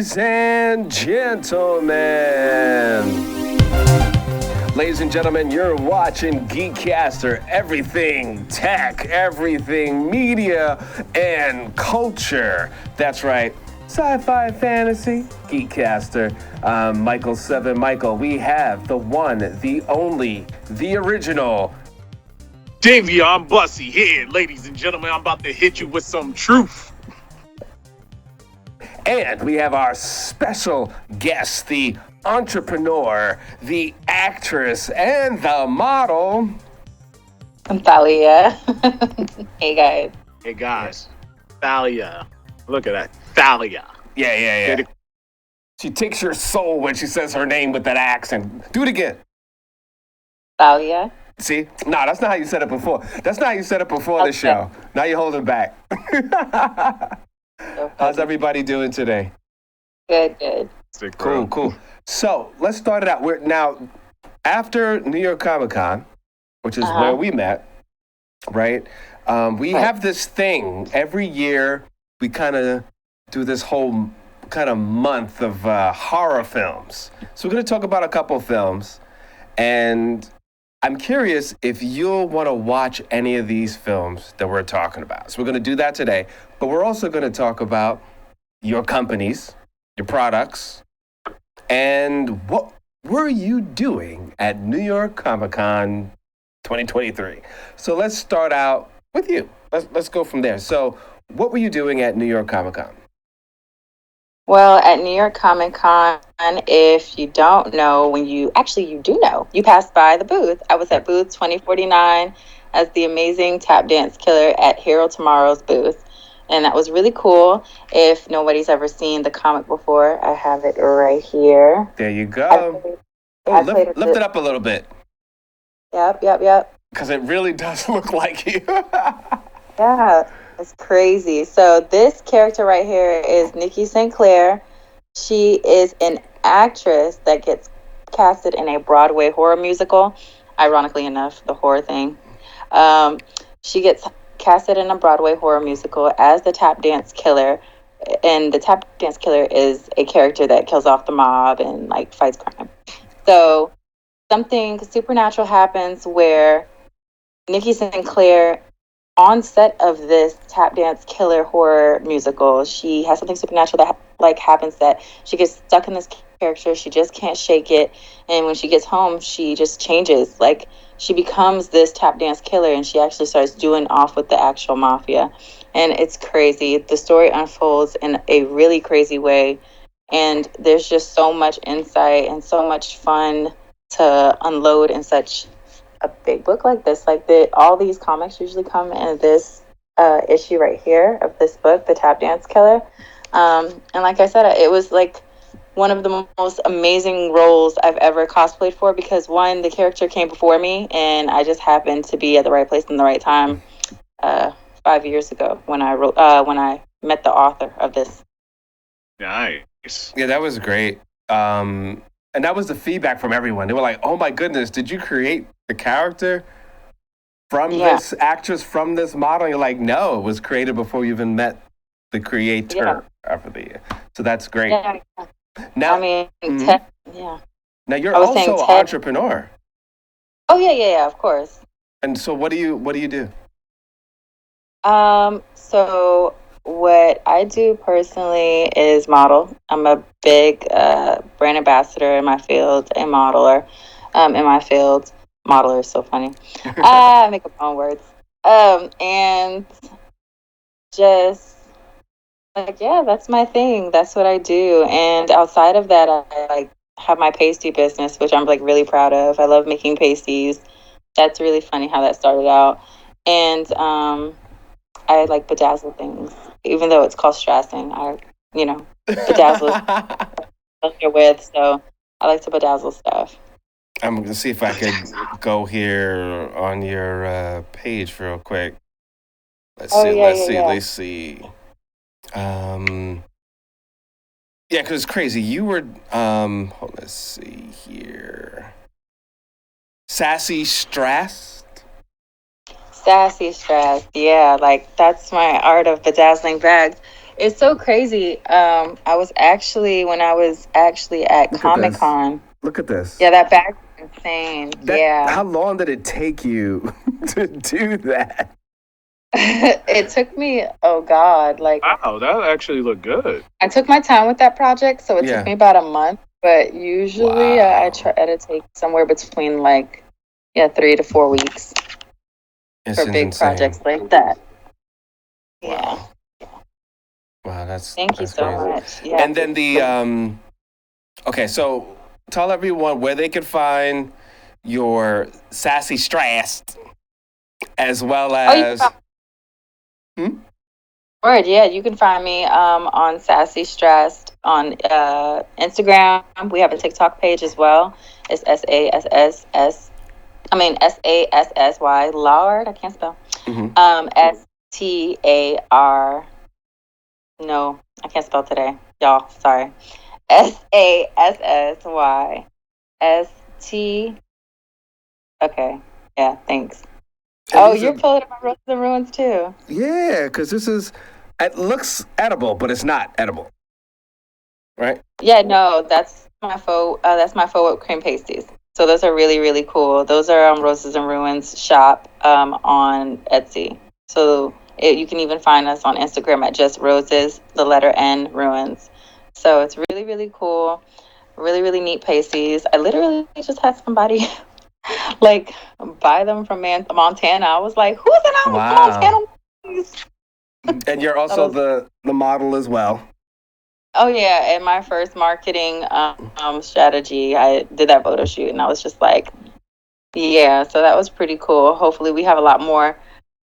Ladies and gentlemen. Ladies and gentlemen, you're watching GEEKCASTER, everything tech, everything media and culture. That's right, sci-fi fantasy, GEEKCASTER. Michael 7. Michael, we have the one, the only, the original. Dayveonne Bussy here, ladies and gentlemen. I'm about to hit you with some truth. And we have our special guest, the entrepreneur, the actress, and the model. I'm Thalia. Hey guys. Hey guys, Thalia. Look at that, Thalia. Yeah. She takes your soul when she says her name with that accent. Do it again. Thalia. See? No, that's not how you said it before. That's not how you said it before the show. Now you're holding back. How's everybody doing today? Good. Cool. So let's start it out. We're now after New York Comic Con, which is where we met, right? We have this thing every year. We kind of do this whole kind of month of horror films. So we're going to talk about a couple films, and I'm curious if you'll want to watch any of these films that we're talking about. So we're going to do that today, but we're also going to talk about your companies, your products, and what were you doing at New York Comic Con 2023. So let's start out with you. Let's go from there. So what were you doing at New York Comic Con? Well, at New York Comic Con, if you don't know, you do know. You passed by the booth. I was at booth 2049 as the amazing tap dance killer at Hero Tomorrow's booth. And that was really cool. If nobody's ever seen the comic before, I have it right here. There you go. Lift it up a little bit. Yep. Because it really does look like you. Yeah. It's crazy. So this character right here is Nikki St. Clair. She is an actress that gets casted in a Broadway horror musical. Ironically enough, the horror thing. She gets casted in a Broadway horror musical as the tap dance killer. And the tap dance killer is a character that kills off the mob and fights crime. So something supernatural happens where Nikki St. Clair, on set of this tap dance killer horror musical, she has something supernatural that happens, that she gets stuck in this character. She just can't shake it, and when she gets home, she just changes. She becomes this tap dance killer, and she actually starts doing off with the actual mafia, and it's crazy. The story unfolds in a really crazy way, and there's just so much insight and so much fun to unload in such a big book like this. All these comics usually come in this issue right here of this book, The Tap Dance Killer. And like I said, it was one of the most amazing roles I've ever cosplayed for, because one, the character came before me, and I just happened to be at the right place in the right time 5 years ago when I met the author of this. Nice. Yeah, that was great. And that was the feedback from everyone. They were like, oh my goodness, did you create the character from this actress, from this model? And you're like, no, it was created before you even met the creator of the year. So that's great. Yeah. Now, Now you're also an entrepreneur. Oh yeah, of course. And so what do you do? So what I do personally is model. I'm a big brand ambassador in my field, a modeler in my field. Modeler is so funny. I make up my own words. And just that's my thing. That's what I do. And outside of that, I have my pasty business, which I'm really proud of. I love making pasties. That's really funny how that started out. And I bedazzle things, even though it's called strassing. Bedazzle is familiar with, so I like to bedazzle stuff. I'm going to see if I could go here on your page real quick. Let's see. Yeah, because it's crazy. You were, let's see here. Sassy Strass? Sassy Strass, yeah. That's my art of bedazzling bags. It's so crazy. I was actually when I was actually at Comic-Con. Look at this. Yeah, that bag is insane. How long did it take you to do that? It took me, oh God, like Wow, that actually looked good. I took my time with that project, so it took me about a month. But usually, I try to take somewhere between 3 to 4 weeks for big projects like that. Yeah. Wow, that's Thank you so crazy. much. Yeah. And then okay, so tell everyone where they can find your Sassy Stressed, as well as. Word, yeah, you can find me on Sassy Stressed on Instagram. We have a TikTok page as well. It's SASSY, Lard. I can't spell. STAR. No, I can't spell today, y'all. Sorry. SASSYST. Okay. Yeah. Thanks. You're pulling up my Roses and Ruins too. Yeah, because it looks edible, but it's not edible, right? Yeah. No, that's my faux whipped cream pasties. So those are really, really cool. Those are on Roses and Ruins shop on Etsy. So you can even find us on Instagram at just Roses, the letter N, Ruins. So it's really, really cool. Really, really neat pasties. I literally just had somebody buy them from Montana. I was like, who's in Montana? And you're also the model as well. Oh yeah, in my first marketing strategy, I did that photo shoot, and I was just like, yeah. So that was pretty cool. Hopefully, we have a lot more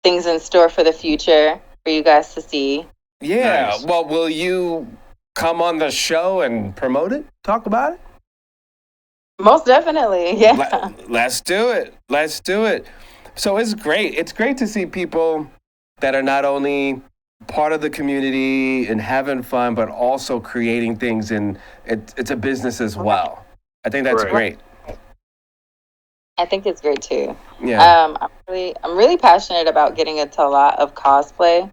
things in store for the future for you guys to see. Yeah. Nice. Well, will you come on the show and promote it? Talk about it? Most definitely. Yeah. Let's do it. So it's great. It's great to see people that are not only part of the community and having fun, but also creating things, and it's a business as well. I think that's great. I think it's great too. Yeah. I'm really passionate about getting into a lot of cosplay.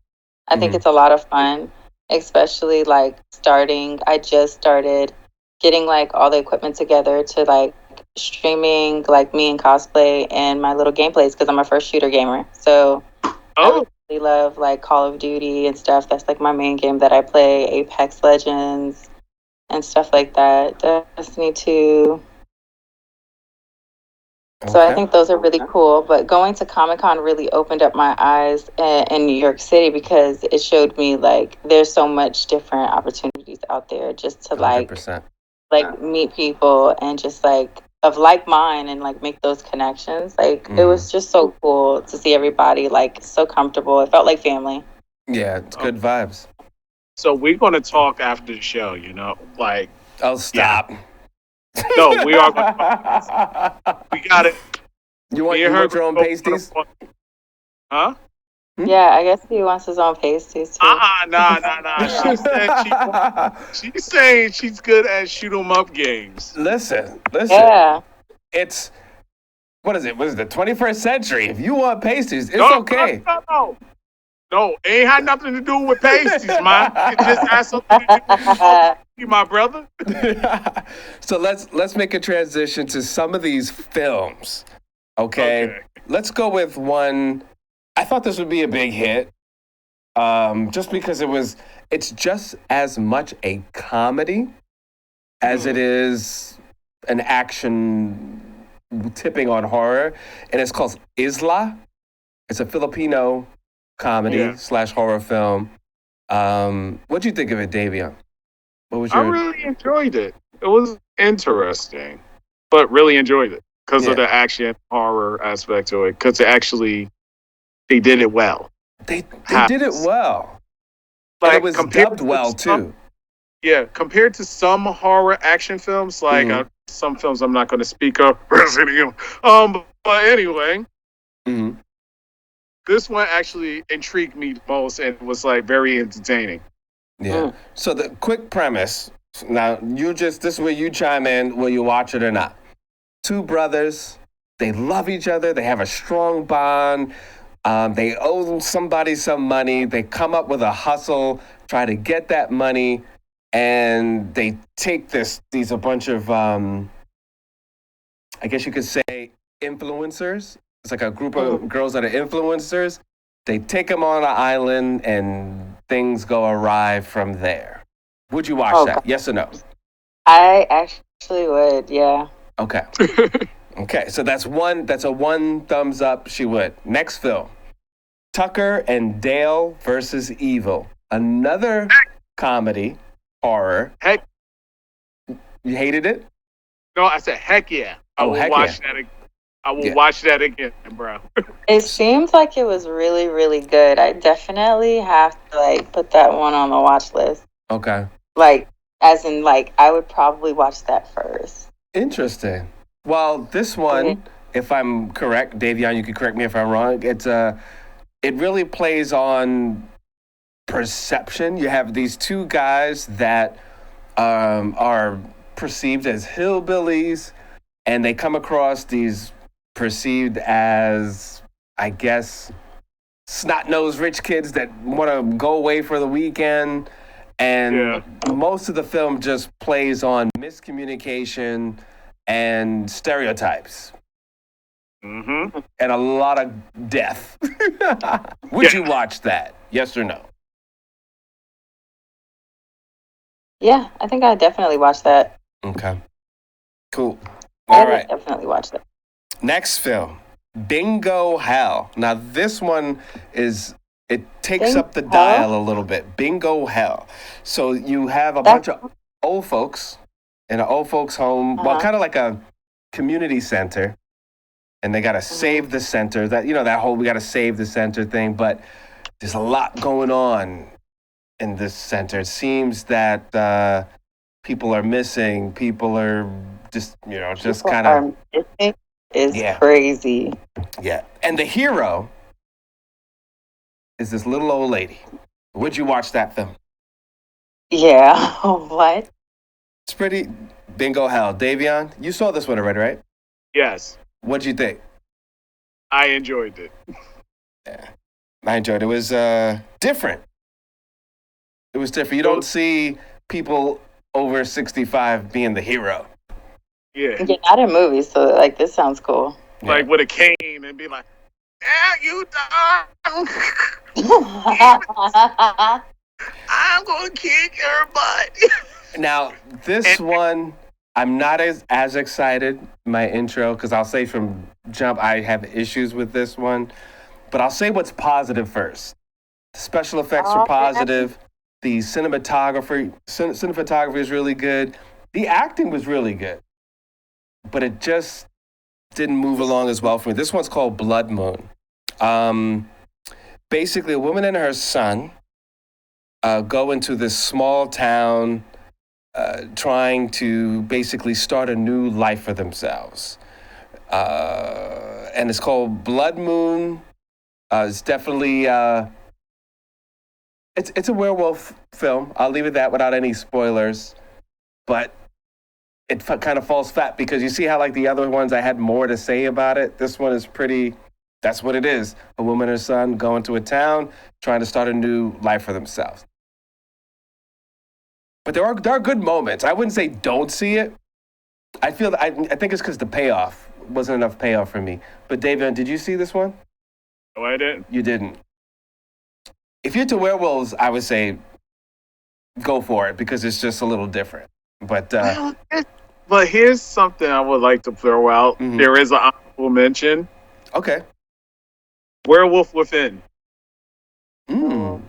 I think it's a lot of fun, especially starting. I just started getting all the equipment together to streaming me and cosplay and my little gameplays because I'm a first shooter gamer. So I really love Call of Duty and stuff. That's my main game that I play, Apex Legends and stuff like that. Destiny 2. Okay. So I think those are really cool. But going to Comic-Con really opened up my eyes in New York City because it showed me there's so much different opportunities out there just to 100%. Meet people and just of like mind and make those connections. It was just so cool to see everybody so comfortable. It felt like family. Yeah, it's good vibes. So we're gonna talk after the show, Oh, stop. Yeah. No, we are going to. We got it. You want your own pasties? Huh? Yeah, I guess he wants his own pasties too. Nah. She's saying she's good at shoot 'em up games. Listen. Yeah. It's what is it? What is it? The 21st century. If you want pasties, it's okay. No, it ain't had nothing to do with pasties, man. It just has something to do with you, my brother. So let's make a transition to some of these films. Okay. Let's go with one. I thought this would be a big hit. Just because it's just as much a comedy as it is an action tipping on horror. And it's called Isla. It's a Filipino comedy / horror film. What'd you think of it, Dayveonne? I really enjoyed it. It was interesting, but really enjoyed it because of the action horror aspect to it. Because they did it well. They did it well. And it was dubbed well too. Yeah, compared to some horror action films, some films I'm not going to speak of. But anyway. This one actually intrigued me most and was very entertaining. Yeah. So the quick premise. Now this is where you chime in, will you watch it or not? Two brothers, they love each other, they have a strong bond. They owe somebody some money. They come up with a hustle try to get that money, and they take these a bunch of I guess you could say influencers. It's like a group of girls that are influencers. They take them on an island, and things go awry from there. Would you watch that? God. Yes or no? I actually would, yeah. Okay. Okay, so that's a one thumbs up, she would. Next film. Tucker and Dale versus Evil. Another comedy, horror. Heck. You hated it? No, I said heck yeah. I will watch that again. I will watch that again, bro. It seems like it was really, really good. I definitely have to put that one on the watch list. Okay. As in I would probably watch that first. Interesting. Well, this one, if I'm correct, Dayveonne, you can correct me if I'm wrong. It really plays on perception. You have these two guys that are perceived as hillbillies, and they come across these perceived as, I guess, snot-nosed rich kids that want to go away for the weekend. And most of the film just plays on miscommunication and stereotypes. Mm-hmm. And a lot of death. Would you watch that? Yes or no? Yeah, I think I'd definitely watch that. Okay. Cool. All right. Definitely watch that. Next film, Bingo Hell. Now this one it takes up the dial a little bit. Bingo Hell. So you have a bunch of old folks in an old folks home, well, kind of like a community center, and they got to save the center. That that whole we got to save the center thing, but there's a lot going on in this center. It seems that people are missing. People are just kind of crazy. Yeah, and the hero is this little old lady. Would you watch that film? Yeah. What? It's pretty Bingo Hell. Dayveonne, you saw this one already, right? Yes. What'd you think? I enjoyed it. Yeah, I enjoyed it. It was different. It was different. You don't see people over 65 being the hero. Yeah. Not in movies, so this sounds cool. Like with a cane and be like, "Yeah, you done." I'm gonna kick your butt. Now, this one, I'm not as excited, my intro, because I'll say from jump, I have issues with this one. But I'll say what's positive first. The special effects are positive. The cinematography is really good. The acting was really good. But it just didn't move along as well for me. This one's called Blood Moon. Basically, a woman and her son go into this small town trying to basically start a new life for themselves. And it's called Blood Moon. It's definitely... It's a werewolf film. I'll leave it at that without any spoilers. But it kind of falls flat because you see how the other ones I had more to say about it. This one is pretty... That's what it is. A woman and her son go into a town trying to start a new life for themselves. But there are good moments. I wouldn't say don't see it. I feel I think it's because the payoff wasn't enough payoff for me. But Dayveonne, did you see this one? No, I didn't. You didn't. If you're into werewolves, I would say go for it because it's just a little different. But here's something I would like to throw out. Mm-hmm. There is an honorable mention. Okay. Werewolf Within. Mm.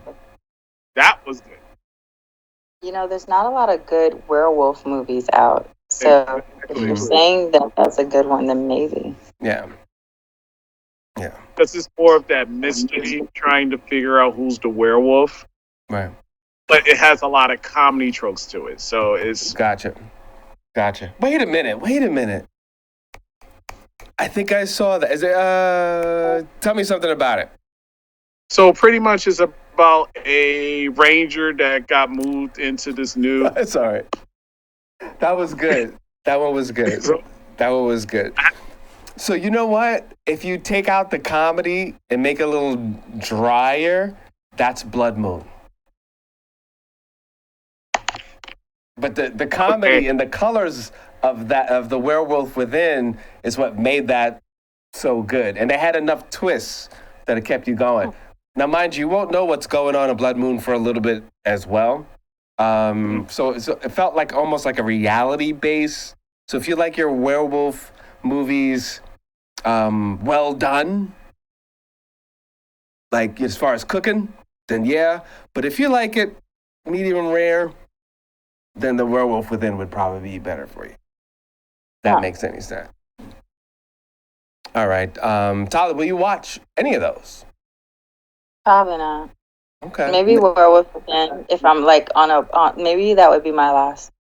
That was good. There's not a lot of good werewolf movies out. So if you're saying that that's a good one, then maybe. Yeah. Yeah. Because it's more of that mystery, trying to figure out who's the werewolf. Right. But it has a lot of comedy tropes to it. So it's... Gotcha. Wait a minute. I think I saw that. Is it, tell me something about it. So pretty much it's about a ranger that got moved into this new... That's all right. That was good. That one was good. So you know what? If you take out the comedy and make it a little drier, that's Blood Moon. But the comedy and the colors of the Werewolf Within is what made that so good. And they had enough twists that it kept you going. Now, mind you won't know what's going on in Blood Moon for a little bit as well. So it felt like almost like a reality base. So if you like your werewolf movies, well done, like as far as cooking, then yeah. But if you like it medium rare, then the Werewolf Within would probably be better for you. That makes any sense. All right. Tyler, will you watch any of those? Probably not. Okay. Maybe Werewolf Within. If I'm like maybe that would be my last.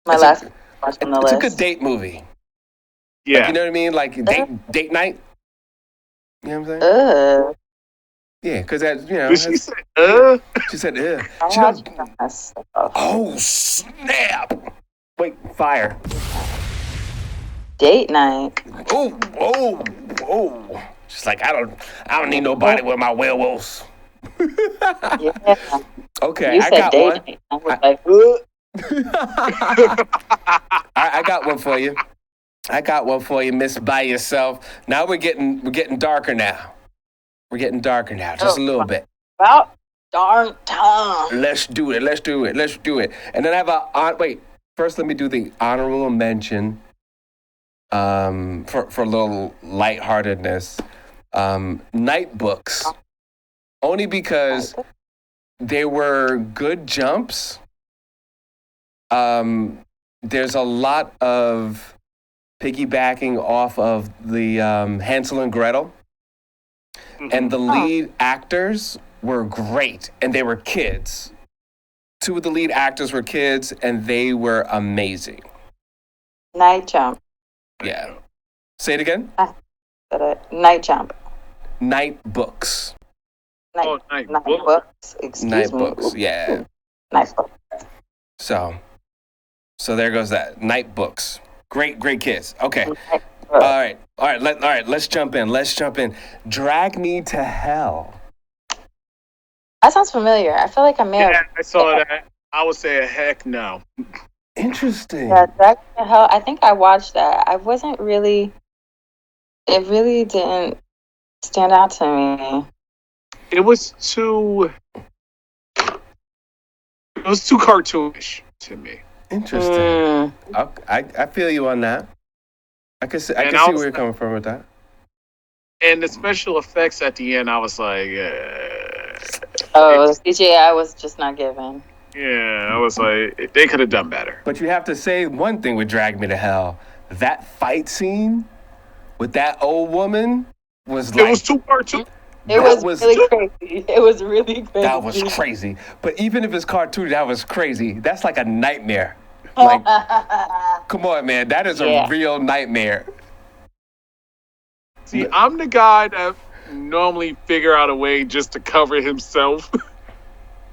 My last watch on the list. It's a good date movie. Yeah. Like, you know what I mean? Like date night. You know what I'm saying? Yeah, because that, you know. Did she say, She said, Oh, snap. Wait, fire. Date night. Oh. She's like, I don't need nobody with my werewolves. Yeah. Okay, you I said got date one. night. I was I got one for you. I got one for you, Miss By Yourself. Now we're getting darker now. We're getting darker now, just a little bit. About darn time. Let's do it. And then I have wait. First, let me do the honorable mention. For a little lightheartedness, Night Books, only because they were good jumps. There's a lot of piggybacking off of the Hansel and Gretel. And the lead actors were great, and they were kids. Two of the lead actors were kids, and they were amazing. Night Jump. Yeah. Say it again? Night Jump. Night Books. Night Books. Excuse Night me. Books, yeah. Night Books. So there goes that. Night Books. Great kids. Okay. All right. Let's jump in. Drag Me to Hell. That sounds familiar. I feel like I may have. Yeah, I saw that. I would say a heck no. Interesting. Yeah, Drag Me to Hell. I think I watched that. I wasn't really. It really didn't stand out to me. It was too cartoonish to me. Interesting. I feel you on that. I can see where you're coming from with that. And the special effects at the end, I was like, the CGI was just not given. Yeah, I was like, they could have done better. But you have to say one thing with Drag Me to Hell. That fight scene with that old woman was like... It was too cartoon. It was really crazy. It was really crazy. That was crazy. But even if it's cartoon, that was crazy. That's like a nightmare. Like, come on, man. That is a real nightmare. See, I'm the guy that normally figure out a way just to cover himself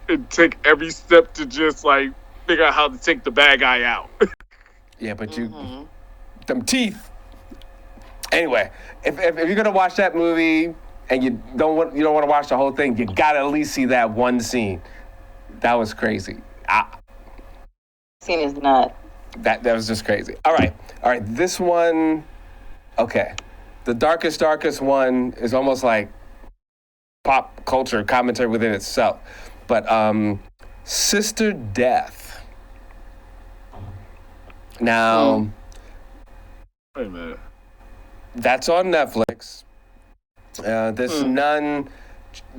and take every step to just, like, figure out how to take the bad guy out. Yeah, but them teeth. Anyway, if you're going to watch that movie and you don't want to watch the whole thing, you got to at least see that one scene. That was crazy. Scene is nuts. That was just crazy. All right. This one, okay. The darkest one is almost like pop culture commentary within itself. But Sister Death. Now, wait a minute. That's on Netflix. This nun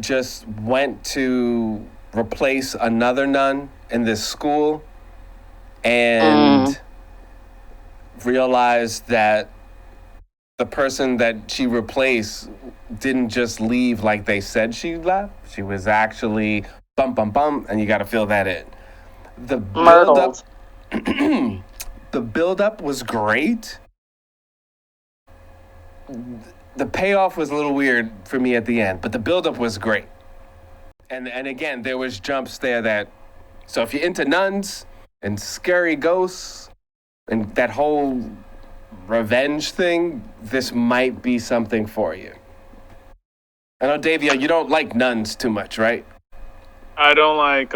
just went to replace another nun in this school and realized that the person that she replaced didn't just leave like they said she left. She was actually bum, and you got to fill that in. The build-up was great. The payoff was a little weird for me at the end, but the build-up was great. And again, there was jumps there that... So if you're into nuns and scary ghosts and that whole revenge thing, this might be something for you. I know, Dayveonne, you don't like nuns too much, right? I don't like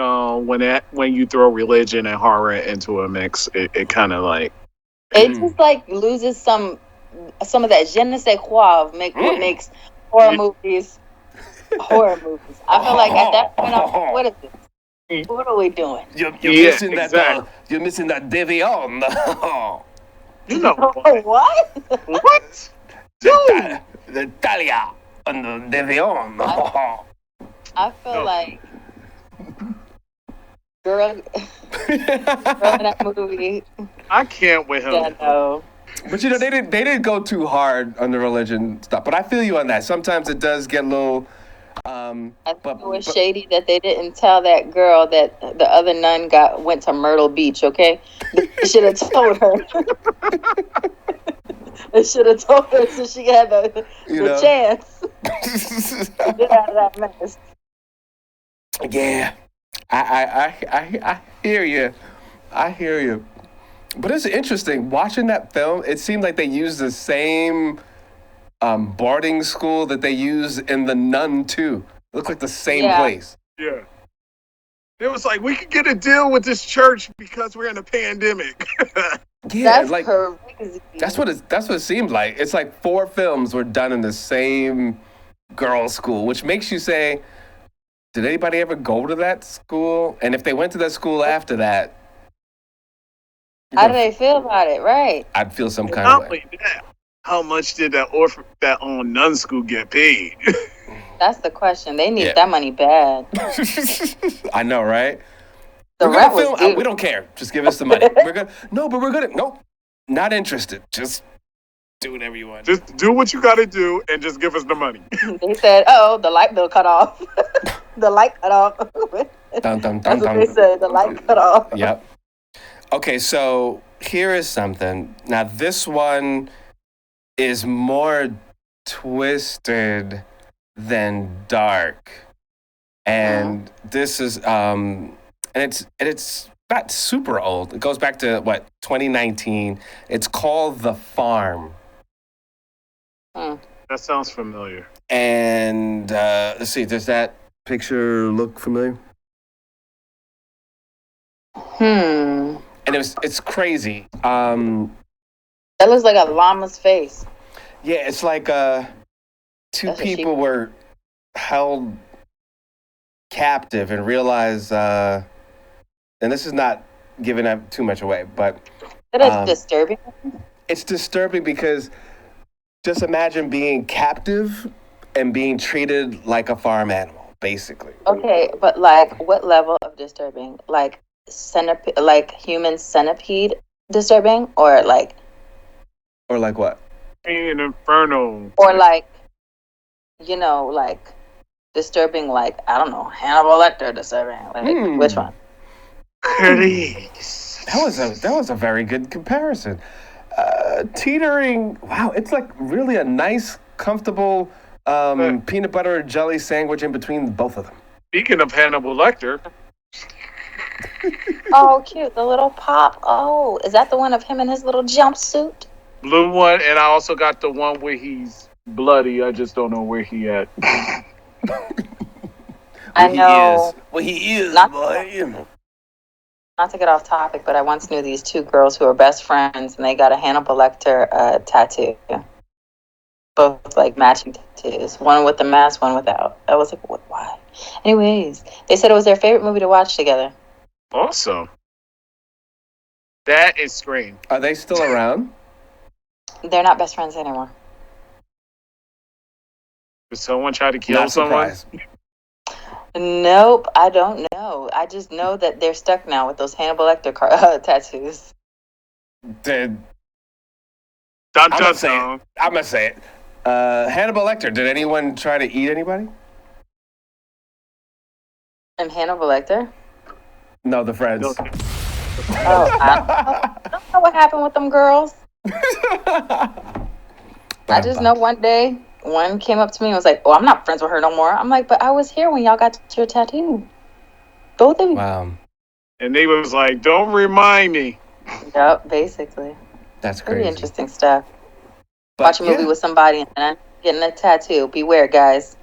when you throw religion and horror into a mix. It kind of like it just like loses some of that je ne sais quoi of what makes horror movies horror movies. I feel like at that point, I'm like, what is this? What are we doing? You're missing exactly. you're missing that Dayveonne. You know what? What? Dude. The Thalia and the Dayveonne. I feel like girl in that movie. I can't with him. Yeah, no. But you know, they didn't go too hard on the religion stuff. But I feel you on that. Sometimes it does get a little. I think it was shady that they didn't tell that girl that the other nun went to Myrtle Beach. Okay, they should have told her. They should have told her so she had the chance to get out of that mess. Yeah, I hear you. I hear you. But it's interesting watching that film. It seemed like they used the same boarding school that they use in The Nun too. It looked like the same place. Yeah. It was like, we could get a deal with this church because we're in a pandemic. Yeah, that's like crazy. That's what it seemed like. It's like 4 films were done in the same girls' school, which makes you say, did anybody ever go to that school? And if they went to that school after that, how do they feel about it? Right. I'd feel some kind of way. How much did that nun school get paid? That's the question. They need that money bad. I know, right? The rent was due. We don't care. Just give us the money. We're good. No, but we're good. Nope. Not interested. Just do whatever you want. Just do what you got to do and just give us the money. They said, "Oh, the light bill cut off. The light cut off." Dun, dun, dun, That's what dun. they said. The light cut off. Yep. Okay, so here is something. Now this one is more twisted than dark, and this is and it's not super old. It goes back to 2019. It's called The Farm. That sounds familiar. And let's see, does that picture look familiar? And it's crazy. That looks like a llama's face. Yeah, it's like two people were held captive and realized, and this is not giving up too much away, but that is disturbing. It's disturbing because just imagine being captive and being treated like a farm animal, basically. Okay, but like what level of disturbing? Like centipede, like human centipede disturbing, or like what? An inferno. Or like, like disturbing, like, I don't know, Hannibal Lecter disturbing. Like, which one? That was a very good comparison. Teetering. Wow, it's like really a nice, comfortable peanut butter and jelly sandwich in between both of them. Speaking of Hannibal Lecter. Oh, cute. The little pop. Oh, is that the one of him in his little jumpsuit? Blue one, and I also got the one where he's bloody. I just don't know where he at. I know. He is, boy. Not to get off topic, but I once knew these 2 girls who were best friends, and they got a Hannibal Lecter tattoo. Both like matching tattoos. One with the mask, one without. I was like, what? Why? Anyways, they said it was their favorite movie to watch together. Awesome. That is Scream. Are they still around? They're not best friends anymore. Did someone try to kill someone? Nope, I don't know. I just know that they're stuck now with those Hannibal Lecter tattoos. Dun, dun, dun. I'm going to say it. Hannibal Lecter, did anyone try to eat anybody? And Hannibal Lecter? No, the friends. I don't know what happened with them girls. I just know one day, one came up to me and was like, "Oh, I'm not friends with her no more." I'm like, "But I was here when y'all got your tattoo. Both of you." Wow. And they was like, "Don't remind me." Yep, basically. That's crazy. Pretty interesting stuff. Watch a movie with somebody and then getting a tattoo. Beware, guys.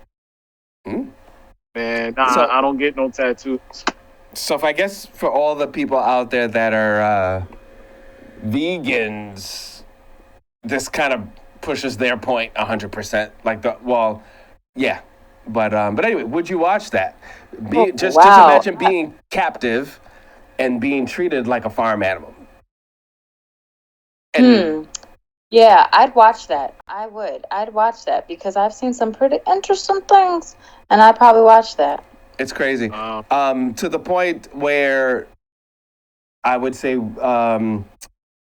Man, nah, I don't get no tattoos. So if I guess for all the people out there that are vegans, this kind of pushes their point 100%. Yeah. But anyway, would you watch that? Just imagine being captive and being treated like a farm animal. Yeah, I'd watch that. I would. I'd watch that because I've seen some pretty interesting things, and I'd probably watch that. It's crazy. To the point where I would say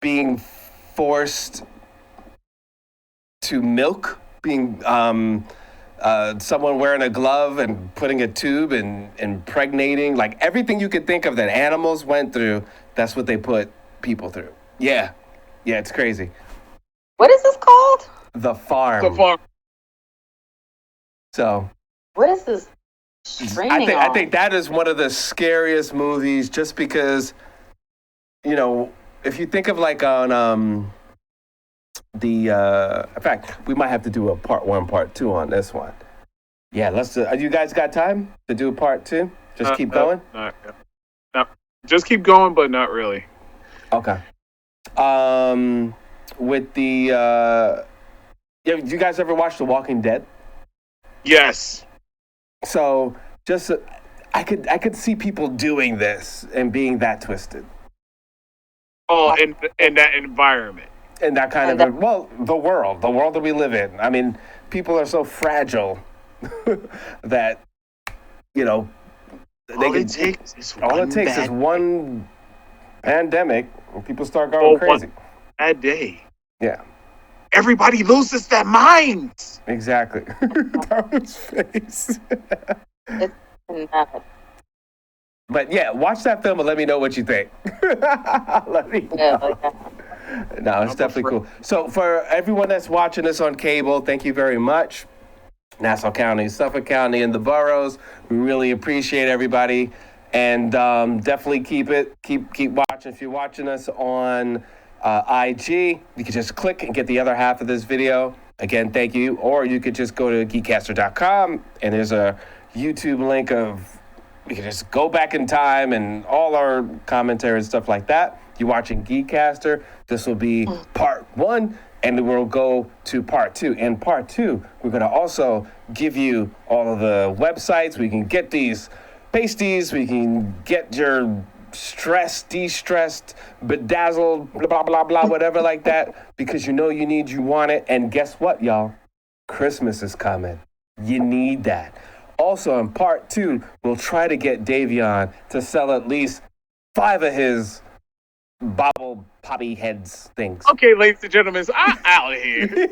being forced to milk, being someone wearing a glove and putting a tube and impregnating, like everything you could think of that animals went through, that's what they put people through. Yeah, it's crazy. What is this called? The Farm. The Farm. So. What is this? I think that is one of the scariest movies, just because, if you think of like on in fact, we might have to do a part 1, part 2 on this one. Yeah, let's. You guys got time to do a part 2? Just keep going. No, just keep going, but not really. Okay. With the you guys ever watch The Walking Dead? Yes. So just I could see people doing this and being that twisted. Oh, in that environment. And that kind of the world that we live in. I mean, people are so fragile that all it takes is one pandemic and people start going crazy. Bad day. Yeah. Everybody loses their minds. Exactly. Darwin's face. It's enough. But yeah, watch that film and let me know what you think. Let me know. No, it's definitely cool. So for everyone that's watching this on cable, thank you very much. Nassau County, Suffolk County, and the boroughs. We really appreciate everybody. And definitely keep watching. If you're watching us on IG, you can just click and get the other half of this video. Again, thank you. Or you could just go to geekcaster.com and there's a YouTube link you can just go back in time and all our commentary and stuff like that. You're watching GEEKCASTER. This will be part 1, and we'll go to part 2. In part 2, we're going to also give you all of the websites. We can get these pasties. We can get your stressed, de-stressed, bedazzled, blah, blah, blah, blah, whatever like that, because you need, you want it. And guess what, y'all? Christmas is coming. You need that. Also, in part 2, we'll try to get Dayveonne to sell at least 5 of his bobble poppy heads things. Okay, ladies and gentlemen, I'm out of here.